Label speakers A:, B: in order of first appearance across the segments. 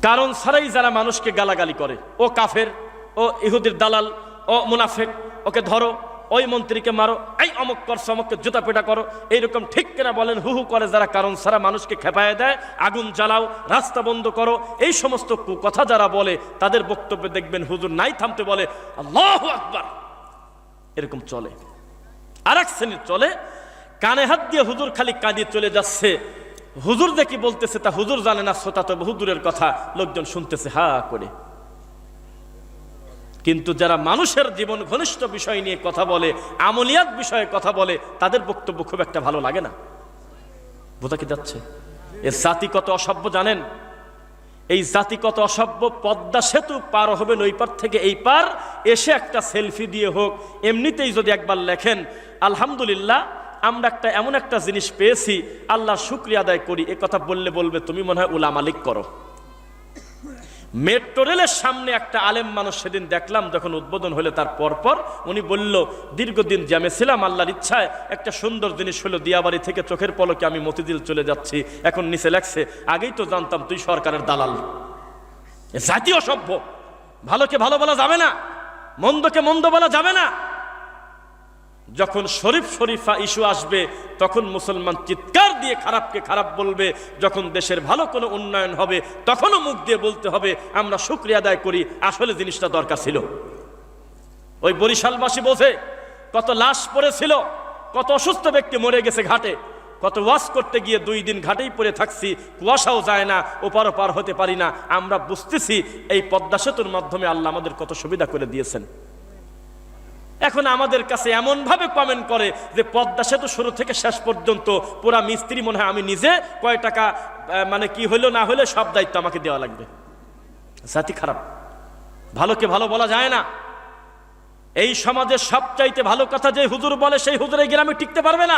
A: কারণ ছাড়াই যারা মানুষকে গালাগালি করে, ও কাফের, ও ইহুদির দালাল, ও মুনাফিক, ওকে ধরো, ওই মন্ত্রীকে মারো, এই অমুক করছো, অমুককে জুতা পেটা করো, এইরকম ঠিক কিনা বলেন, হু হু করে যারা কারণ ছাড়া মানুষকে খেপায় দেয়, আগুন জ্বালাও, রাস্তা বন্ধ করো, এই সমস্ত কথা যারা বলে, তাদের বক্তব্যে দেখবেন হুজুর নাই থামতে বলে আল্লাহু আকবার, এরকম চলে। আর এক শ্রেণীর চলে, কানে হাত দিয়ে হুজুর খালি কাঁদিয়ে চলে যাচ্ছে, হুজুর দেখি বলতেছে তা হুজুর জানে না, শ্রোতা তো বহু দূরের কথা, লোকজন শুনতেছে হা করে। কিন্তু যারা মানুষের জীবন ঘনিষ্ঠ বিষয় নিয়ে কথা বলে, আমলিয়াত বিষয়ে কথা বলে, তাদের বক্তব্য খুব একটা ভালো লাগে না। বোঝা কি যাচ্ছে? এর জাতি কত অসভ্য জানেন? এই জাতি কত অসভ্য, পদ্মা সেতু পার হবেন ওই পার থেকে এই পার, এসে একটা সেলফি দিয়ে হোক, এমনিতেই যদি একবার লেখেন আলহামদুলিল্লাহ আমরা এমন একটা জিনিস পেয়েছি, আল্লাহর শুকরিয়া আদায় করি, এ কথা বললে বলবে তুমি মনে হয় উলামা লীগ করো। মেট্রো রেলের সামনে একটা আলেম মানুষ সেদিন দেখলাম, যখন উদ্বোধন হলে তার পরপর উনি বলল দীর্ঘদিন জ্যামে ছিলাম, আল্লাহর ইচ্ছায় একটা সুন্দর জিনিস হলো, দিয়াবাড়ি থেকে চোখের পলকে আমি মতিঝিল চলে যাচ্ছি, এখন নিচে লেখছে আগেই তো জানতাম তুই সরকারের দালাল। জাতীয় সভ্য, ভালোকে ভালো বলা যাবে না, মন্দকে মন্দ বলা যাবে না। যখন শরীফ শরীফা ইস্যু আসবে তখন মুসলমান চিৎকার দিয়ে খারাপকে খারাপ বলবে, যখন দেশের ভালো কোনো উন্নয়ন হবে তখনও মুখ দিয়ে বলতে হবে আমরা শুকরিয়া আদায় করি, আসলে জিনিসটা দরকার ছিল। ওই বরিশালবাসী বোঝে, কত লাশ পড়েছিল, কত অসুস্থ ব্যক্তি মরে গেছে ঘাটে, কত ওয়াজ করতে গিয়ে 2 দিন ঘাটেই পড়ে থাকছি, কুয়াশাও যায় না, ওপার ওপার হতে পারি না। আমরা বুঝতেছি এই পদ্মা সেতুর মাধ্যমে আল্লাহ আমাদের কত সুবিধা করে দিয়েছেন। এখন আমাদের কাছে এমন ভাবে কমেন্ট করে যে পদ্মা সেতু শুরু থেকে শেষ পর্যন্ত পুরা মিস্ত্রি মনে হয় আমি নিজে, কয় টাকা মানে কি হইলো না হইলে সব দায়িত্ব আমাকে দেওয়া লাগবে। জাতি খারাপ, ভালোকে ভালো বলা যায় না। এই সমাজের সবচাইতে ভালো কথা যে হুজুর বলে সেই হুজুর এই গ্রামে টিকতে পারবে না।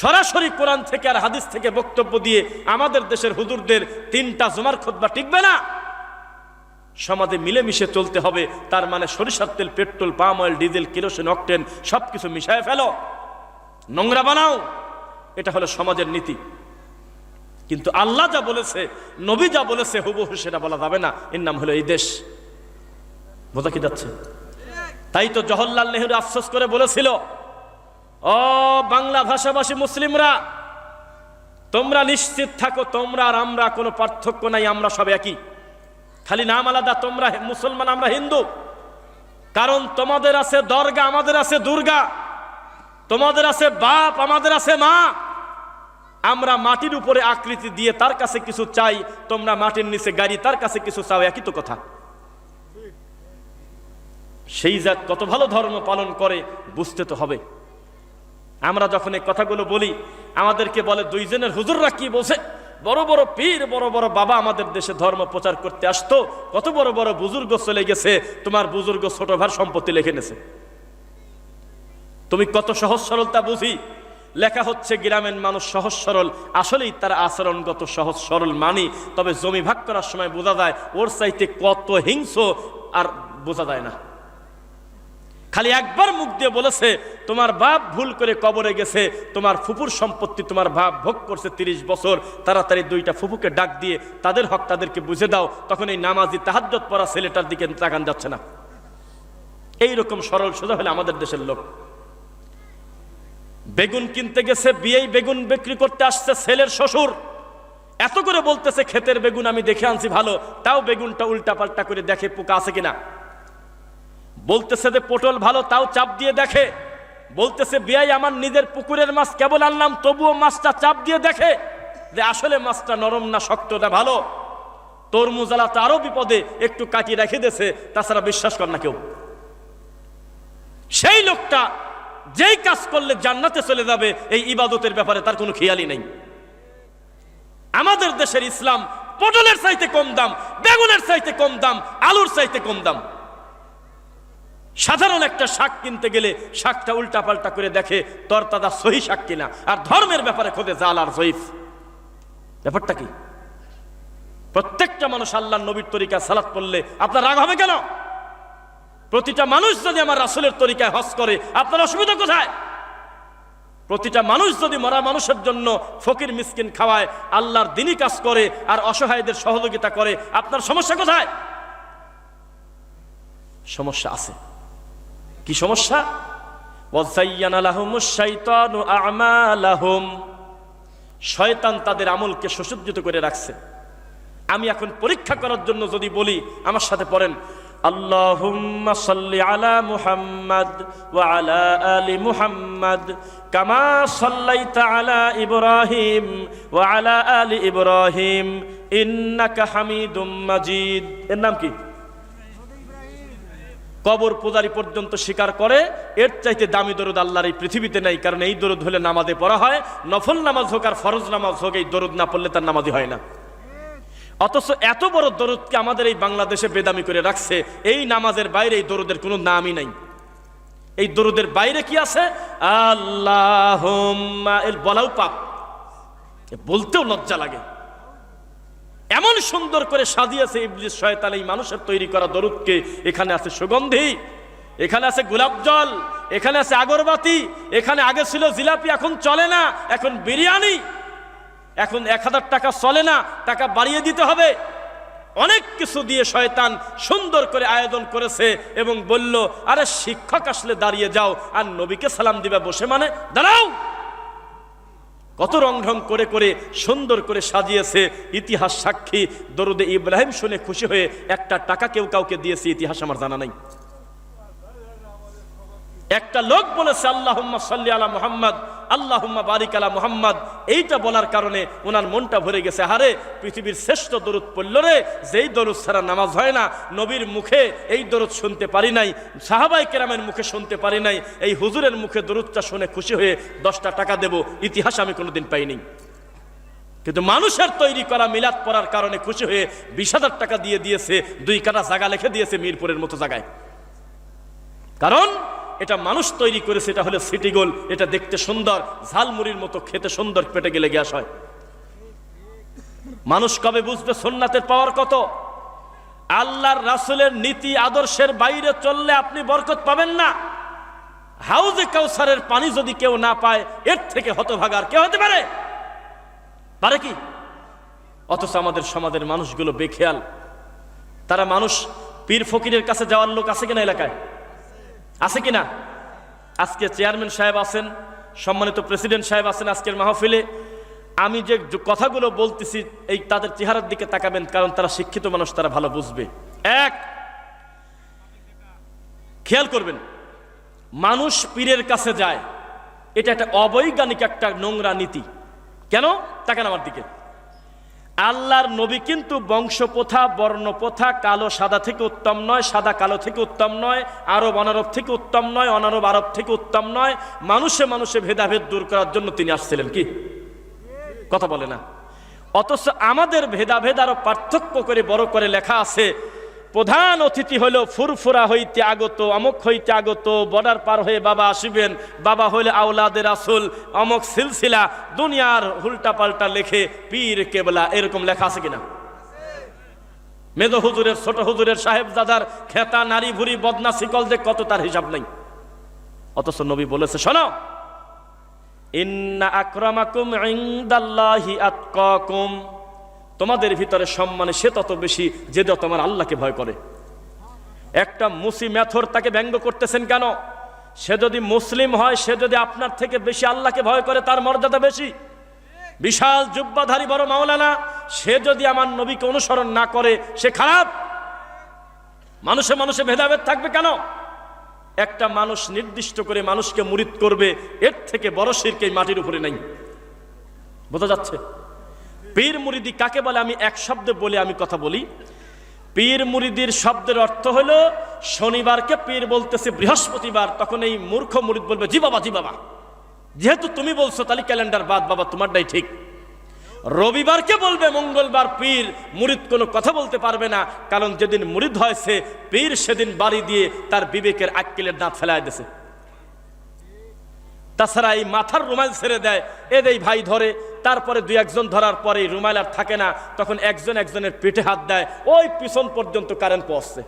A: সরাসরি কোরআন থেকে আর হাদিস থেকে বক্তব্য দিয়ে আমাদের দেশের হুজুরদের 3টা জুমার খুতবা টিকবে না। সমাজে মিলেমিশে চলতে হবে, তার মানে সরিষার তেল, petrol, palm oil, diesel, kerosene, octane সবকিছু মিশায় ফেলো, নোংরা বানাও, এটা হলো সমাজের নীতি। কিন্তু আল্লাহ যা বলেছে, নবী যা বলেছে হুবহু সেটা বলা যাবে না, এর নাম হলো এই দেশ। বোঝা কি যাচ্ছে? তাই তো জওহরলাল নেহরু আফসোস করে বলেছিল, ও বাংলা ভাষাভাষী মুসলিমরা, তোমরা নিশ্চিত থাকো তোমরা আর আমরা কোনো পার্থক্য নাই, আমরা সব একই, খালি নাম আলাদা, তোমরা মুসলমান আমরা হিন্দু। কারণ তোমাদের আছে দরগা, আমাদের আছে দুর্গা, তোমাদের আছে বাপ, আমাদের আছে মা। আমরা মাটির উপরে আকৃতি দিয়ে তার কাছে কিছু চাই, তোমরা মাটির নিচে গাড়ি, তার কাছে কিছু চাও, একই তো কথা। সেই জাত কত ভালো ধর্ম পালন করে বুঝতে তো হবে। আমরা যখন এই কথাগুলো বলি আমাদেরকে বলে 2 জনের হুজুররা কি বলছে, বড় বড় পীর, বড় বড় বাবা আমাদের দেশে ধর্ম প্রচার করতে আসতো, কত বড় বড় বুজুর্গ চলে গেছে, তোমার বুজুর্গ ছোট ভার সম্পত্তি লিখে নেছে। তুমি কত সহজ সরলতা বুঝি, লেখা হচ্ছে গ্রামের মানুষ সহজ সরল, আসলেই তার আচরণগত সহজ সরল মানি, তবে জমি ভাগ করার সময় বোঝা যায় ওর চাইতে কত হিংস্র আর বোঝা যায় না। খালি একবার মুখ দিয়ে বলেছে তোমার বাপ ভুল করে কবরে গেছে, তোমার ফুপুর সম্পত্তি তোমার বাপ ভোগ করছে 30 বছর, তাড়াতাড়ি 2টা ফুপুকে ডাক দিয়ে তাদের হক তাদেরকে বুঝে দাও, তখন এই নামাজি তাহাজ্জুদ পড়া ছেলেটার দিকে তাকান যাচ্ছে না। এইরকম সরল সোজা হলে আমাদের দেশের লোক। বেগুন কিনতে গেছে, বিয়েই বেগুন বিক্রি করতে আসছে ছেলের শ্বশুর, এত করে বলতেছে ক্ষেতের বেগুন আমি দেখে আনছি ভালো, তাও বেগুনটা উল্টা পাল্টা করে দেখে পোকা আছে কিনা। বলতেছে যে পটল ভালো, তাও চাপ দিয়ে দেখে। বলতেছে বিয়াই আমার নিজের পুকুরের মাছ কেবল আনলাম, তবুও মাছটা চাপ দিয়ে দেখে যে আসলে মাছটা নরম না শক্ত না ভালো। তরমুজ আলা তো আরো বিপদে, একটু কাটিয়ে রেখে দিয়েছে, তাছাড়া বিশ্বাস কর না কেউ। সেই লোকটা যেই কাজ করলে জান্নাতে চলে যাবে, এই ইবাদতের ব্যাপারে তার কোনো খেয়ালই নেই। আমাদের দেশের ইসলাম পটলের চাইতে কম দাম, বেগুনের চাইতে কম দাম, আলুর চাইতে কম দাম। সাধারণ একটা শাক কিনতে গেলে শাকটা উল্টা পাল্টা করে দেখে তরতাজা সহি শাক কিনা, আর ধর্মের ব্যাপারে খোঁজে জাল আর জয়ীফ। ব্যাপারটা কি? প্রত্যেকটা মানুষ আল্লাহর নবীর তরিকায় সালাত পড়লে আপনার রাগ হবে কেন? প্রতিটা মানুষ যদি আমার রাসূলের তরিকায় হজ করে আপনার অসুবিধা কোথায়? প্রতিটা মানুষ যদি মরা মানুষের জন্য ফকির মিসকিন খাওয়ায়, আল্লাহর দ্বীনি কাজ করে আর অসহায়দের সহযোগিতা করে, আপনার সমস্যা কোথায়? সমস্যা আছে। কি সমস্যা? ওয়াযায়্যানা লাহুমুশ শাইতানু আ'মালাহুম, শয়তান তাদের আমলকে সুসজ্জিত করে রাখছে। আমি এখন পরীক্ষা করার জন্য যদি বলি, আমার সাথে পড়েন, আল্লাহুম্মা সাল্লি আলা মুহাম্মাদ ওয়া আলা আলি মুহাম্মাদ কামা সাল্লাইতা আলা ইব্রাহিম ওয়া আলা আলি ইব্রাহিম ইন্নাকা হামিদুম মাজিদ। এর নাম কি? কবর পূজারি পর্যন্ত স্বীকার করে এর চাইতে দামি দরুদ আল্লাহর এই পৃথিবীতে নেই। কারণ এই দরুদ হলে নামাজে পড়া হয়, নফল নামাজ হোক আর ফরজ নামাজ হোক, এই দরুদ না পড়লে তার নামাজই হয় না। অথচ এত বড় দরুদকে আমাদের এই বাংলাদেশে বেদামি করে রাখছে। এই নামাজের বাইরে এই দরুদের কোনো নামই নাই। এই দরুদের বাইরে কি আছে? আল্লাহুম্মা, এর বলাও পাপ, বলতেও লজ্জা লাগে। এমন সুন্দর করে সাজিয়েছে ইবলিস শয়তান এই মানুষের তৈরি করা দরুদকে। এখানে আছে সুগন্ধি, এখানে আছে গোলাপ জল, এখানে আছে আগরবাতি, এখানে আগে ছিল জিলাপি, এখন চলে না, এখন বিরিয়ানি, এখন 1000 টাকা চলে না, টাকা বাড়িয়ে দিতে হবে। অনেক কিছু দিয়ে শয়তান সুন্দর করে আয়োজন করেছে এবং বলল, আরে শিক্ষক আসলে দাঁড়িয়ে যাও, আর নবীকে সালাম দিবে বসে মানে দাঁড়াও। কত রং ঢং করে করে সুন্দর করে সাজিয়েছে। ইতিহাস সাক্ষী, দরুদে ইব্রাহিম শুনে খুশি হয়ে 1 টাকা কেউ কাউকে দিয়েছে, ইতিহাস আমার জানা নাই। একটা লোক বলেছে আল্লাহুম্মা সাল্লি আলা মুহাম্মাদ আল্লাহুম্মা বারিক আলা মুহাম্মাদ, এইটা বলার কারণে ওনার মনটা ভরে গেছে। হারে, পৃথিবীর শ্রেষ্ঠ দরুদ পড়ল রে, যেই দরুদ ছাড়া নামাজ হয় না। নবীর মুখে এই দরুদ শুনতে পারি নাই, সাহাবায়ে কেরামের মুখে শুনতে পারি নাই, এই হুজুরের মুখে দরুদটা শুনে খুশি হয়ে 10টা টাকা দেব, ইতিহাস আমি কোনোদিন পাইনি। কিন্তু মানুষের তৈরি করা মিলাদ পড়ার কারণে খুশি হয়ে 20,000 টাকা দিয়ে দিয়েছে, 2 কাঠা জায়গা লিখে দিয়েছে মিরপুরের মতো জায়গায়। কারণ এটা মানুষ তৈরি করেছে, এটা হলো সিটি গোল, এটা দেখতে সুন্দর, ঝালমুড়ির মতো খেতে সুন্দর, পেটে গেলে গ্যাস হয়। মানুষ কবে বুঝবে সুন্নাতের পাওয়ার কত? আল্লাহর রাসূলের নীতি আদর্শের বাইরে চললে আপনি বরকত পাবেন না। হাউজে কাউসারের পানি যদি কেউ না পায়, এর থেকে হতভাগার কেউ হতে পারে? পারে কি? অথচ আমাদের সমাজের মানুষগুলো বেখেয়াল। তারা মানুষ, পীর ফকিরের কাছে যাওয়ার লোক আছে কিনা এলাকায়? আছে কিনা? আজকে চেয়ারম্যান সাহেব আছেন, সম্মানিত প্রেসিডেন্ট সাহেব আছেন আজকের মাহফিলে। আমি যে কথাগুলো বলতেছি, এই তাদের চেহারার দিকে তাকাবেন, কারণ তারা শিক্ষিত মানুষ, তারা ভালো বুঝবে। এক, খেয়াল করবেন, মানুষ পীরের কাছে যায়, এটা একটা অবৈজ্ঞানিক, একটা নোংরা নীতি। কেন? তাকান আমার দিকে। আল্লাহর নবী কিন্তু বংশপ্রথা, বর্ণপ্রথা, কালো সাদা থেকে উত্তম নয়, সাদা কালো থেকে উত্তম নয়, আরব অনারব থেকে উত্তম নয়, অনারব আরব থেকে উত্তম নয়। মানুষে মানুষে ভেদাভেদ দূর করার জন্য তিনি আসছিলেন। কি কথা বলে না? অথচ আমাদের ভেদাভেদ আরো পার্থক্য করে বড় করে লেখা আছে, প্রধান অতিথি হলো ফুরফুরা হইতে আগত, অমুক হইতে আগত, বর্ডার পার হয়ে বাবা আসিবেন, বাবা হইলে আওলাদের রাসূল, অমুক সিলসিলা, দুনিয়ার উল্টা পাল্টা লেখে পীর কেবলা, এরকম লেখা আছে কিনা? মেজো হুজুরের, ছোট হুজুরের, সাহেবজাদার খেতা, নারী ভুরি, বদনা শিকল, যে কত তার হিসাব নেই। অথচ নবী বলেছে, শোনো, ইন্না আকরামাকুম ইনদাল্লাহি আতকাকুম, তোমাদের ভিতরে সম্মানে সে তত বেশি যে তোমার আল্লাহকে ভয় করে। একটা মুসি মেথর তাকে ব্যঙ্গ করতেছেন কেন? সে যদি মুসলিম হয়, সে যদি আপনার থেকে বেশি আল্লাহকে ভয় করে, তার মর্যাদা বেশি। বিশাল জুব্বাধারী বড় মাওলানা, সে যদি আমার নবীকে অনুসরণ না করে, সে খারাপ। মানুষে মানুষে ভেদাভেদ থাকবে কেন? একটা মানুষ নির্দিষ্ট করে মানুষকে মুরিদ করবে, এর থেকে বড় শিরক এই মাটির উপরে নাই। বোঝা যাচ্ছে? পীর মুরিদি কাকে বলে? আমি এক শব্দে বলে আমি কথা বলি। পীর মুরিদির শব্দের অর্থ হলো, শনিবারকে পীর বলতেছে বৃহস্পতিবার, তখন এই মূর্খ মুরিদ বলবে, জি বাবা, জি বাবা, যেহেতু তুমি বলছো তাহলে ক্যালেন্ডার বাদ বাবা, তোমারটাই ঠিক। রবিবারকে বলবে মঙ্গলবার পীর, মুরিদ কোনো কথা বলতে পারবে না, কারণ যেদিন মুরিদ হয়েছে পীর সেদিন বাড়ি দিয়ে তার বিবেকের আক্কেলের দাঁত ফেলায় দিয়েছে। তাছাড়া এই মাথার রুমাল ছেড়ে দেয়, এদেই ভাই ধরে, তারপরে 2-1 ধরার পরে রুমাল আর থাকে না, তখন একজন একজনের পিঠে হাত দেয়, ওই পিছন পর্যন্ত কারেন্ট পৌঁছছে।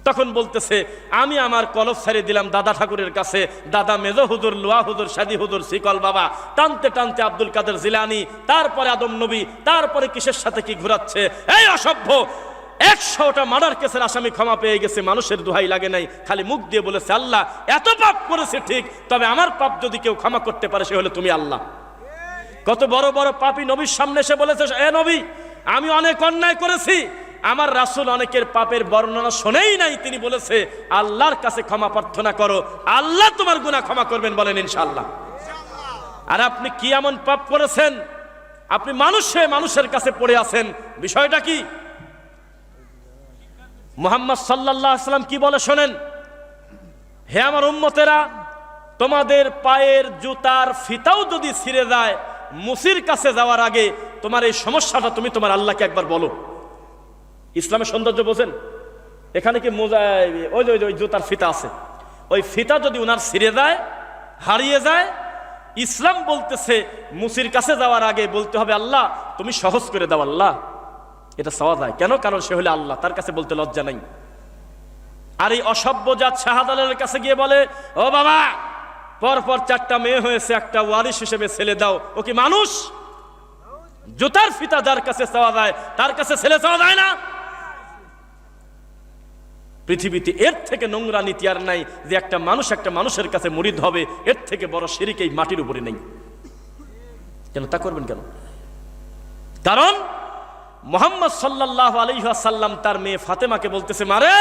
A: তখন বলতেছে আমি আমার কলব ছাড়িয়ে দিলাম দাদা ঠাকুরের কাছে, দাদা মেজো হুজুর, লোয়া হুজুর, সাদি হুজুর, শিকল বাবা, টানতে টানতে আব্দুল কাদের জিলানি, তারপরে আদম নবী, তারপরে কিসের সাথে কি ঘোরাচ্ছে। এই অসভ্য, 100টা মার্ডার কেসের আসামি ক্ষমা পেয়ে গেছে, মানুষের দোহাই লাগে নাই, খালি মুখ দিয়ে বলেছে আল্লাহ এত পাপ করেছে ঠিক, তবে আমার পাপ যদি কেউ ক্ষমা করতে পারে সে হলো তুমি আল্লাহ। কত বড় বড় পাপী নবীর সামনে এসে বলেছে, এ নবী আমি অনেক অন্যায় করেছি, আমার রাসূল অনেকের পাপের বর্ণনা শোনেই নাই, তিনি বলেছে আল্লাহর কাছে ক্ষমা প্রার্থনা করো, আল্লাহ তোমার গুনাহ ক্ষমা করবেন, বলেন ইনশাআল্লাহ। আর আপনি কি এমন পাপ করেছেন, আপনি মানুষের কাছে পড়ে আছেন, বিষয়টা কি? মুহাম্মদ সাল্লাল্লাহু আলাইহি ওয়াসাল্লাম কি বলে শোনেন, হে আমার উম্মতেরা, তোমাদের পায়ের জুতার ফিতাও যদি ছিঁড়ে যায়, মুসির কাছে যাওয়ার আগে তোমার এই সমস্যাটা তুমি তোমার আল্লাহকে একবার বলো। ইসলামের সৌন্দর্য বোঝেন? এখানে কি ওই জুতার ফিতা আছে, ওই ফিতা যদি উনার ছিঁড়ে যায়, হারিয়ে যায়, ইসলাম বলতেছে মুসির কাছে যাওয়ার আগে বলতে হবে আল্লাহ তুমি সহজ করে দাও আল্লাহ, এটা চাওয়া যায়। কেন? কারণ সে হলে আল্লাহ, তার কাছে বলতে লজ্জা নাই। আর এই অসভ্য জাত শাহজালালের কাছে গিয়ে বলে, ও বাবা পরপর 4টা মেয়ে হয়েছে, একটা ওয়ারিশ হিসেবে ছেলে দাও। ও কি মানুষ? জুতার ফিতা যার কাছে চাওয়া যায় তার কাছে ছেলে চাওয়া যায় না? পৃথিবীতে এর থেকে নোংরা নীতি আর নাই যে একটা মানুষের কাছে মুরিদ হবে, এর থেকে বড় শিরক এই মাটির উপরে নেই। কেন তা করবেন কেন? কারণ মুহাম্মদ সাল্লাল্লাহু আলাইহি ওয়াসাল্লাম তার মেয়ে ফাতেমাকে বলতেছে, মারে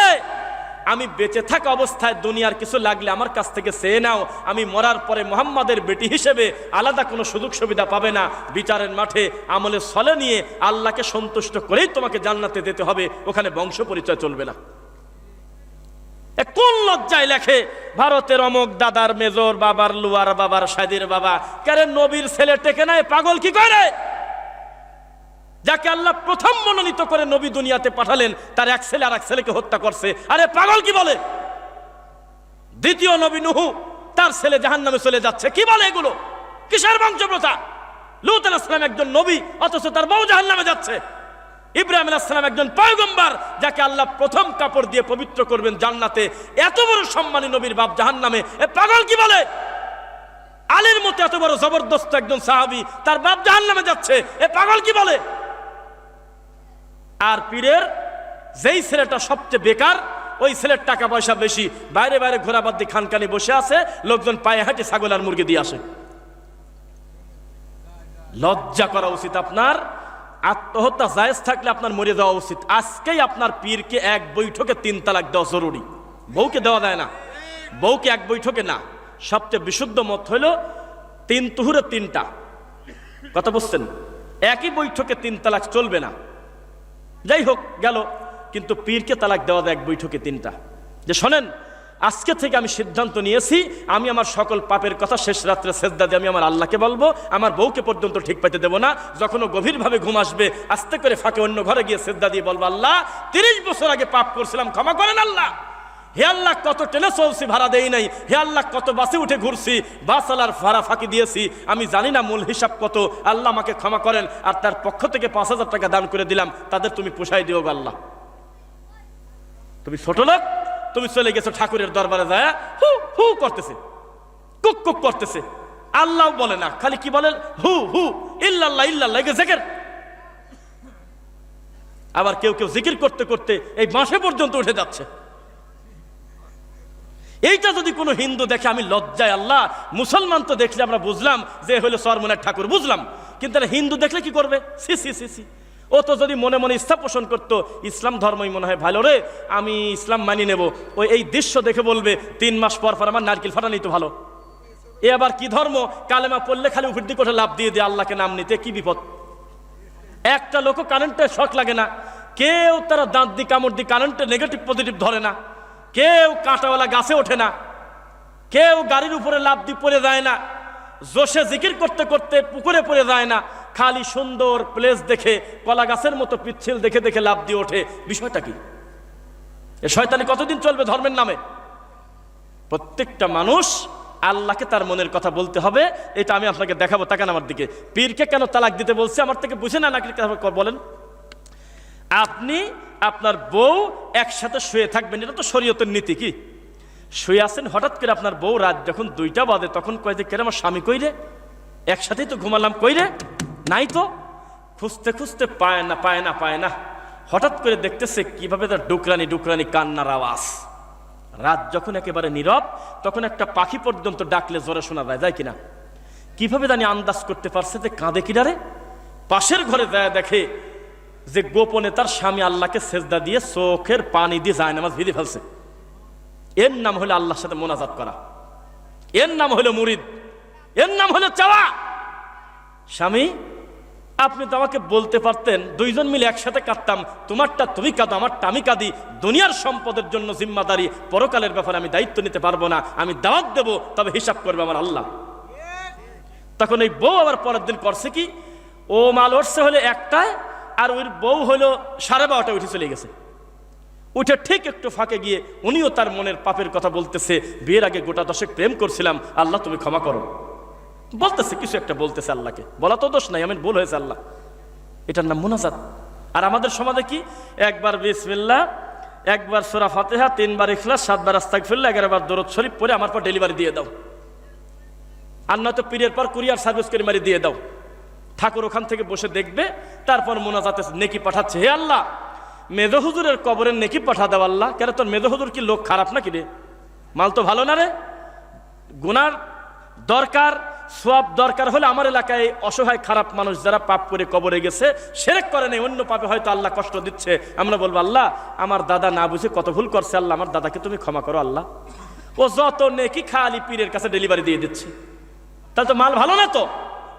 A: আমি বেঁচে থাকা অবস্থায় দুনিয়ার কিছু লাগলে আমার কাছ থেকে চেয়ে নাও, আমি মরার পরে মুহাম্মাদের বেটি হিসেবে আলাদা কোনো সুযোগ সুবিধা পাবে না, বিচারের মাঠে আমলে সলে নিয়ে আল্লাহকে সন্তুষ্ট করেই তোমাকে জান্নাতে যেতে হবে, ওখানে বংশ পরিচয় চলবে না। কোন লজ্জায় লেখে ভারতের অমুক দাদার মেজর বাবার, লুয়ার বাবার, সাদির বাবা, কারে নবীর ছেলে টেকে নাই, পাগল কি করে? যাকে আল্লাহ প্রথম মনোনীত করে নবী দুনিয়াতে পাঠালেন, তার এক ছেলে আর এক ছেলেকে হত্যা করছে, আরে পাগল কি বলে? দ্বিতীয় নবী নূহ, তার ছেলে জাহান্নামে চলে যাচ্ছে, কি বলে এগুলো? কিসের বংশপ্রথা? লূত আলাইহিস সালাম একজন নবী, অথচ তার বউ জাহান্নামে যাচ্ছে। ইব্রাহিম আলাইহিস সালাম একজন পয়গম্বর, যাকে আল্লাহ প্রথম কাপড় দিয়ে পবিত্র করবেন জান্নাতে, এত বড় সম্মানী নবীর বাপ জাহান্নামে, এ পাগল কি বলে? আলীর মতো এত বড় জবরদস্ত একজন সাহাবী, তার বাপ জাহান্নামে যাচ্ছে, এ পাগল কি বলে? আর পীরের যেই ছেলেটা সবচেয়ে বেকার, ওই ছেলের টাকা পয়সা বেশি, বাইরে বাইরে ঘোরাবাদ দিয়ে খানকানি বসে আছে, লোকজন পায়ে হাঁটে ছাগল আর মুরগি দিয়ে আসে। লজ্জা করা উচিত আপনার। আত্মহত্যা জায়েজ থাকলে আপনার মরে যাওয়া উচিত। আজকেই আপনার পীরকে এক বৈঠকে 3 তালাক দেওয়া জরুরি। বউকে দেওয়া যায় না, বউকে এক বৈঠকে না। সবচেয়ে বিশুদ্ধ মত হইল 3 তুহুরে 3টা কথা বুঝছেন, একই বৈঠকে 3 তালাক চলবে না। যাই হোক গেল, কিন্তু পীরকে তালাক দেওয়া যায় এক বৈঠকে 3টা। যে শোনেন, আজকে থেকে আমি সিদ্ধান্ত নিয়েছি, আমি আমার সকল পাপের কথা শেষ রাত্রে সেজদা দিয়ে আমি আমার আল্লাহকে বলবো, আমার বউকে পর্যন্ত ঠিক পাইতে দেবো না। যখন ও গভীরভাবে ঘুম আসবে, আস্তে করে ফাঁকে অন্য ঘরে গিয়ে সেজদা দিয়ে বলবো, আল্লাহ 30 বছর আগে পাপ করছিলাম, ক্ষমা করেন আল্লাহ। হে আল্লাহ কত ট্রেনে চলছি, ভাড়া দেই নাই, হে আল্লাহ কত বাসে উঠে ঘুরছি, বাসালার ভাড়া ফাঁকি দিয়েছি, আমি জানি না মূল হিসাব কত, আল্লাহ আমাকে ক্ষমা করেন। আর তার পক্ষ থেকে 5000 টাকা দান করে দিলাম, তাদের তুমি পোষাই দিও আল্লাহ। তুমি ছোট লোক, তুমি চলে গেছো ঠাকুরের দরবারে যায় হু হু করতেছে, কুক কুক করতেছে, আল্লাহ বলে না, খালি কি বলেন হু হু ইল্লাল্লাহ ইল্লাল্লাহ জিকির। আবার কেউ কেউ জিকির করতে করতে এই বাঁশে পর্যন্ত উঠে যাচ্ছে। এইটা যদি কোনো হিন্দু দেখে, আমি লজ্জায় আল্লাহ, মুসলমান তো দেখলে আমরা বুঝলাম যে হলো সরমনের ঠাকুর, বুঝলাম, কিন্তু হিন্দু দেখলে কি করবে? C C C C. ও তো যদি মনে মনে ইচ্ছা পোষণ করতো ইসলাম ধর্মই মনে হয় ভালো রে, আমি ইসলাম মানি নেব, ওই এই দৃশ্য দেখে বলবে 3 মাস পর পর আমার নারকেল ফাটানি তো ভালো। এ আবার কি ধর্ম? কালেমা পড়লে খালি উপর দিকে ওঠে লাভ দিয়ে আল্লাহকে নাম নিতে, কি বিপদ। একটা লোকও কারেন্টের শক লাগে না, কেউ তারা দাঁত দিয়ে কামড় দিয়ে কারেন্টের নেগেটিভ পজিটিভ ধরে না, কেউ কাঁটাওয়ালা গাছে ওঠে না, কেউ গাড়ির উপরে লাভ দিয়ে পড়ে যায় না, জোশে জিকির করতে করতে পুকুরে পড়ে যায় না, খালি সুন্দর প্লেস দেখে কলা গাছের মতো পিচ্ছিল দেখে দেখে লাভ দিয়ে ওঠে। বিষয়টা কি? এ শয়তানি কতদিন চলবে ধর্মের নামে? প্রত্যেকটা মানুষ আল্লাহকে তার মনের কথা বলতে হবে। এটা আমি আপনাকে দেখাবো, তাকান আমার দিকে। পীরকে কেন তালাক দিতে বলছে আমার থেকে বুঝে না, নাকি বলেন? আপনি আপনার বউ একসাথে শুয়ে থাকবেন, এটা তো শরীয়তের নীতি। কি শুয়ে আছেন, হঠাৎ করে আপনার বউ রাত যখন 2টা বাজে তখন কয় যে কেন আমার স্বামী কই রে, একসাথেই তো ঘুমালাম, কই রে, নাই তো। খুঁজতে খুঁজতে পায় না পায় না পায় না, হঠাৎ করে দেখতেছে কিভাবে তার ডুকরানি ডুকরানি কান্নার আওয়াজ। রাত যখন একেবারে নীরব, তখন একটা পাখি পর্যন্ত ডাকলে জোরে শোনা যায়, যায় কিনা, কিভাবে জানি আন্দাজ করতে পারছে যে কাঁদে কিনারে। পাশের ঘরে যায় দেখে যে গোপনে তার স্বামী আল্লাহকে সেজদা দিয়ে চোখের পানি দিয়ে জায়নামাজ ভিজে ফেলছে। এর নাম হলো আল্লাহর সাথে মোনাজাত করা, এর নাম হলো মুরিদ, এর নাম হলো চাওয়া। স্বামী, আপনি তো আমাকে বলতে পারতেন, দুইজন মিলে একসাথে কাঁদতাম, তোমারটা তুমি কাঁদো, আমারটা আমি কাঁদি, দুনিয়ার সম্পদের জন্য জিম্মাদারি, পরকালের ব্যাপারে আমি দায়িত্ব নিতে পারবো না, আমি দাওয়াত দেবো, তবে হিসাব করবে আমার আল্লাহ। তখন এই বউ আবার পরের দিন করছে কি, ও মাল উঠছে হলে 1টায়, আর ওই বউ হলো 12:30 উঠে চলে গেছে। উঠে ঠিক একটু ফাঁকে গিয়ে উনিও তার মনের পাপের কথা বলতেছে, বিয়ের আগে গোটা 10 প্রেম করছিলাম, আল্লাহ তুমি ক্ষমা করো, বলতেছে, কিছু একটা বলতেছে আল্লাহকে, বলা তো দোষ নাই, আমি ভুল হয়েছে আল্লাহ, এটার নাম মুনাজাত। আর আমাদের সমাজে কি, একবার বিসমিল্লাহ, একবার সূরা ফাতিহা, 3বার ইখলাস, 7বার আস্তাগফিরুল্লাহ, 11বার দরুদ শরীফ পড়ে আমার পর ডেলিভারি দিয়ে দাও, আর নয়তো পীরের পর কুরিয়ার সার্ভিস করে মারি দিয়ে দাও। ঠাকুর ওখান থেকে বসে দেখবে, তারপর মুনাজাতে নেকি পাঠাচ্ছে, হে আল্লাহ মেজো হুজুরের কবরের নেকি পাঠা দাও আল্লাহ। কেন তোর মেজো হুজুর কি লোক খারাপ নাকি রে, মাল তো ভালো না রে, গুনার দরকার, সওয়াব দরকার হলে আমার এলাকায় অসহায় খারাপ মানুষ যারা পাপ করে কবরে গেছে, শিরক করে নেই, অন্য পাপে হয়তো আল্লাহ কষ্ট দিচ্ছে, আমরা বলবো আল্লাহ আমার দাদা না বুঝে কত ভুল করছে, আল্লাহ আমার দাদাকে তুমি ক্ষমা করো আল্লাহ। ও যত নেকি খালি পীরের কাছে ডেলিভারি দিয়ে দিচ্ছে, তাহলে তো মাল ভালো না। তো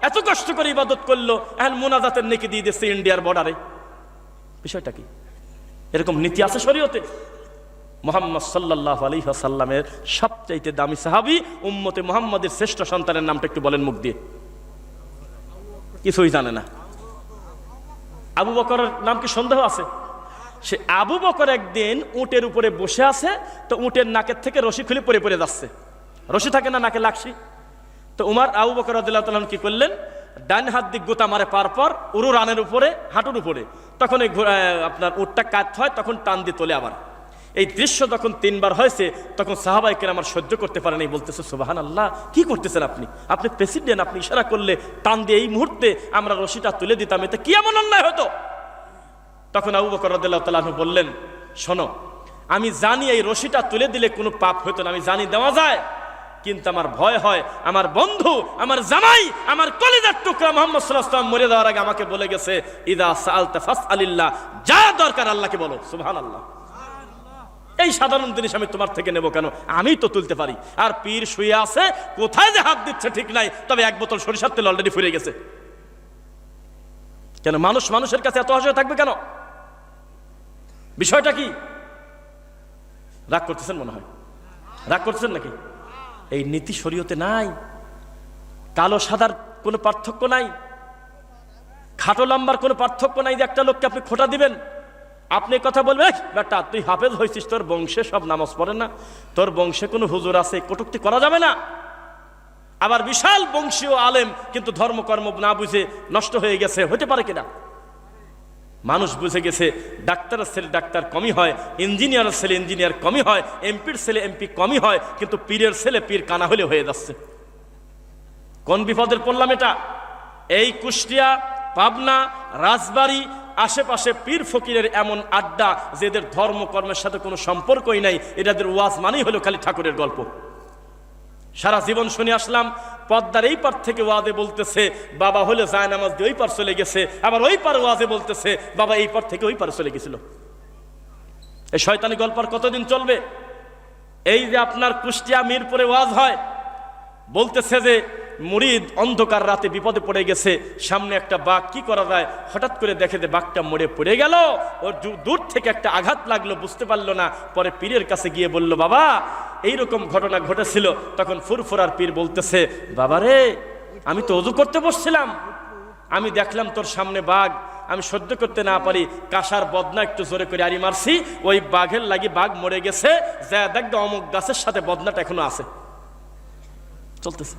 A: এত কষ্ট করে ইবাদত করলো, এখন মুনাজাতের নেকি দিয়ে দিচ্ছে ইন্ডিয়ার বর্ডারে, বিষয়টা কি? এরকম নীতি আছে শরীয়তে। মুহাম্মদ সাল্লাল্লাহু আলাইহি ওয়াসাল্লামের সবচাইতে দামি সাহাবী, উম্মতে মুহাম্মাদের শ্রেষ্ঠ সন্তানের নামটা একটু বলেন মুখ দিয়ে। কিছুই জানে না। আবু বকরের নাম কি সন্দেহ আছে? সে আবু বকর একদিন উটের উপরে বসে আছে, তো উটের নাকের থেকে রশি খুলে পড়ে পড়ে যাচ্ছে, রশি থাকে না নাকে লাগছি। তো উমর, আবু বকর রাদিয়াল্লাহু তাআলা কি করলেন, ডান হাত দিক গোতা মারে পার পর উরু রানের উপরে, হাঁটুর উপরে, তখন এই আপনার উটটা কাত হয়, তখন টান দিয়ে তোলে আবার। এই দৃশ্য যখন 3বার হয়েছে, তখন সাহাবায়ে কেরাম আর সহ্য করতে পারে নাই, বলতেছে সুবহানাল্লাহ, কি করতেছেন আপনি, আপনি প্রেসিডেন্ট, আপনি ইশারা করলে টান দিয়ে এই মুহূর্তে আমরা রশিটা তুলে দিতাম, এতে কি এমন অন্যায় হতো? তখন আবু বকর রাদিয়াল্লাহু তাআলা আনহু বললেন, শোনো, আমি জানি এই রশিটা তুলে দিলে কোনো পাপ হতো না, আমি জানি দেওয়া যায়, কিন্তু আমার ভয় হয়, আমার বন্ধু, আমার জামাই, আমার কলিজার টুকরা মুহাম্মদ সাল্লাল্লাহু আলাইহি ওয়াসাল্লাম মরে যাওয়ার আগে আমাকে বলে গেছে, ইদা সাআলতা ফাসআলিল্লাহ, যা দরকার আল্লাহকে বলো। সুবহানাল্লাহ। এই সাধারণ জিনিস আমি তোমার থেকে নেব কেন, আমি তো তুলতে পারি। আর পীর শুয়ে আছে, কোথায় যে হাত দিচ্ছে ঠিক নাই, তবে 1 বোতল সরিষার তেল অলরেডি ফুরিয়ে গেছে। কেন মানুষ মানুষের কাছে এত অসহায় থাকবে কেন? বিষয়টা কি? রাগ করতেছেন মনে হয়, রাগ করতেছেন নাকি? এই নীতি শরীয়তে নাই। কালো সাদার কোনো পার্থক্য নাই, খাটো লম্বার কোনো পার্থক্য নাই যে একটা লোককে আপনি খোঁটা দিবেন। আপনি কথা বলবেন, বেটা তুই হাফেজ হয়েছিস, তোর বংশে সব নামাজ পড়ে না, তোর বংশে কোনো হুজুর আছে, কটূক্তি করা যাবে না। আবার বিশাল বংশীয় আলেম, কিন্তু ধর্মকর্ম না বুঝে নষ্ট হয়ে গেছে, হতে পারে কিনা? মানুষ বুঝে গেছে ডাক্তারের ছেলে ডাক্তার কমই হয়, ইঞ্জিনিয়ারের ছেলে ইঞ্জিনিয়ার কমই হয়, এমপির ছেলে এমপি কমই হয়, কিন্তু পীরের ছেলে পীর কানা হলে হয়ে যাচ্ছে। কোন বিপদের পড়লাম এটা? এই কুষ্টিয়া, পাবনা, রাজবাড়ী আশেপাশে পীর ফকিরের এমন আড্ডা, যেদের ধর্মকর্মের সাথে কোনো সম্পর্কই নাই, এটাদের ওয়াজ মানেই হলো খালি ঠাকুরের গল্প। সারা জীবন শুনে আসলাম, পদ্মার এই পার থেকে ওয়াজে বলতেছে বাবা হলে জায়নামাজ দিয়ে ওই পার চলে গেছে, আবার ওই পার ওয়াজে বলতেছে বাবা এই পার থেকে ওই পার চলে গেছিল। এই শয়তানি গল্প আর কতদিন চলবে? এই যে আপনার কুষ্টিয়া মিরপুরে ওয়াজ হয়, বলতেছে যে মুরিদ অন্ধকার রাতে বিপদে পড়ে গেছে, সামনে একটা বাঘ, কি করা যায়? হঠাৎ করে দেখে যে বাঘটা মরে পড়ে গেল, ওর দূর থেকে একটা আঘাত লাগলো, বুঝতে পারলো না। পরে পীরের কাছে গিয়ে বলল, বাবা এইরকম ঘটনা ঘটেছিল। তখন ফুরফুরার পীর বলতেছে, বাবা রে, আমি তো ওযু করতে বসছিলাম, আমি দেখলাম তোর সামনে বাঘ, আমি সহ্য করতে না পারি কাঁসার বদনা একটু জোরে করে আড়ি মারছি, ওই বাঘের লাগি বাঘ মরে গেছে, যা দেখবে অমুক গাছের সাথে বদনাটা এখনো আছে। চলতেছে।